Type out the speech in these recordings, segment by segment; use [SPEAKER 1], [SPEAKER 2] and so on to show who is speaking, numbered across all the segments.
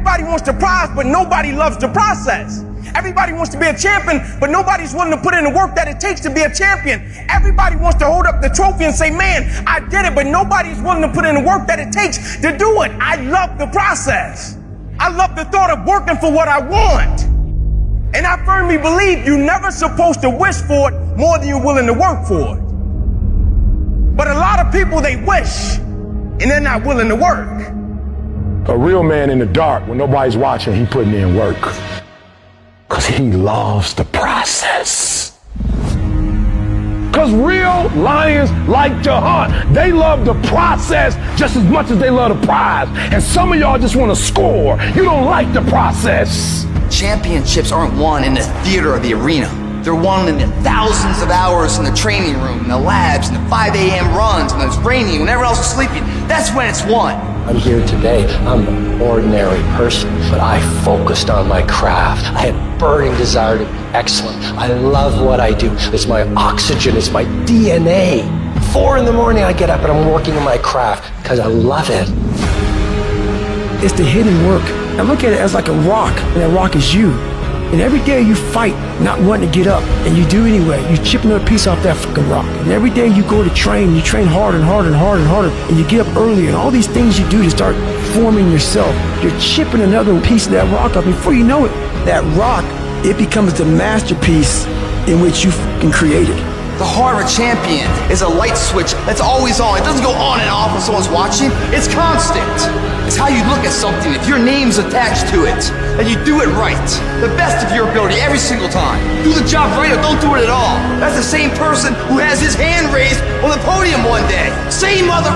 [SPEAKER 1] Everybody wants the prize, but nobody loves the process. Everybody wants to be a champion, but nobody's willing to put in the work that it takes to be a champion. Everybody wants to hold up the trophy and say, man, I did it, but nobody's willing to put in the work that it takes to do it. I love the process. I love the thought of working for what I want. And I firmly believe you're never supposed to wish for it more than you're willing to work for it. But a lot of people, they wish, and they're not willing to work.
[SPEAKER 2] A real man in the dark, when nobody's watching, he putting in work. Because he loves the process. Because real lions like to hunt. They love the process just as much as they love the prize. And some of y'all just want to score. You don't like the process.
[SPEAKER 3] Championships aren't won in the theater or the arena. They're won in the thousands of hours in the training room, in the labs, in the 5 a.m. runs, when it's raining, when everyone else is sleeping. That's when it's won.
[SPEAKER 4] I'm here today. I'm an ordinary person, but I focused on my craft. I had burning desire to be excellent. I love what I do. It's my oxygen. It's my DNA. 4 in the morning, I get up and I'm working on my craft because I love it.
[SPEAKER 5] It's the hidden work. I look at it as like a rock, and that rock is you. And every day you fight not wanting to get up, and you do anyway. You chip another piece off that fucking rock. And every day you go to train, you train harder and harder and harder and harder, and you get up earlier, and all these things you do to start forming yourself. You're chipping another piece of that rock up. Before you know it, that rock, it becomes the masterpiece in which you fucking created.
[SPEAKER 3] The heart of a champion is a light switch that's always on. It doesn't go on and off when someone's watching. It's constant. It's how you look at something. If your name's attached to it, and you do it right, the best of your ability every single time. Do the job right or don't do it at all. That's the same person who has his hand raised on the podium one day. Same mother.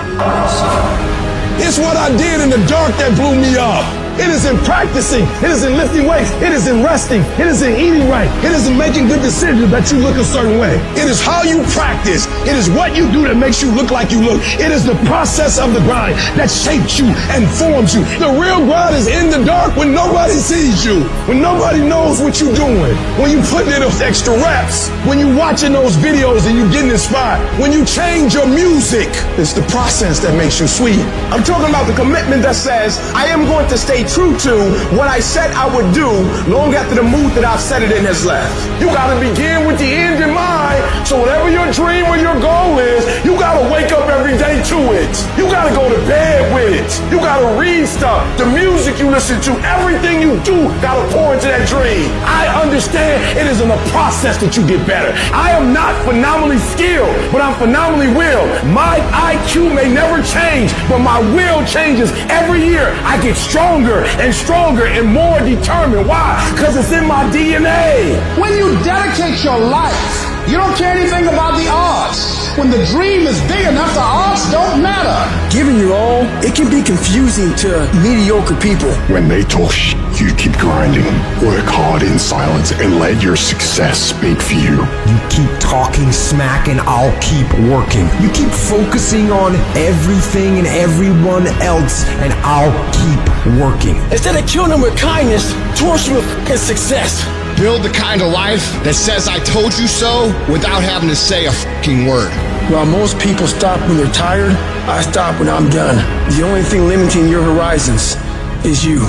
[SPEAKER 2] It's what I did in the dark that blew me up. It is in practicing. It is in lifting weights. It is in resting. It is in eating right. It is in making good decisions that you look a certain way. It is how you practice. It is what you do that makes you look like you look. It is the process of the grind that shapes you and forms you. The real grind is in the dark when nobody sees you, when nobody knows what you're doing, when you put in those extra reps, when you're watching those videos and you're getting inspired, when you change your music. It's the process that makes you sweet.
[SPEAKER 1] I'm talking about the commitment that says, I am going to stay true to what I said I would do long after the mood that I've set it in has left.
[SPEAKER 2] You gotta begin with the end in mind. So whatever your dream or your goal is, you gotta wake up every day to it. You gotta go to bed with it. You gotta read stuff. The music you listen to, everything you do gotta pour into that dream. I understand it is in the process that you get better. I am not phenomenally skilled, but I'm phenomenally willed. My IQ may never change, but my will changes every year. I get stronger and stronger and more determined. Why? Because it's in my DNA.
[SPEAKER 6] When you dedicate your life, you don't care anything about the odds. When the dream is big enough, the odds don't matter.
[SPEAKER 5] Giving your all, it can be confusing to mediocre people.
[SPEAKER 7] When they talk shit, you keep grinding. Work hard in silence and let your success speak for you.
[SPEAKER 8] You keep talking smack and I'll keep working. You keep focusing on everything and everyone else and I'll keep working.
[SPEAKER 5] Instead of killing them with kindness, torch them with success.
[SPEAKER 6] Build the kind of life that says I told you so without having to say a fucking word.
[SPEAKER 5] While most people stop when they're tired, I stop when I'm done. The only thing limiting your horizons is you.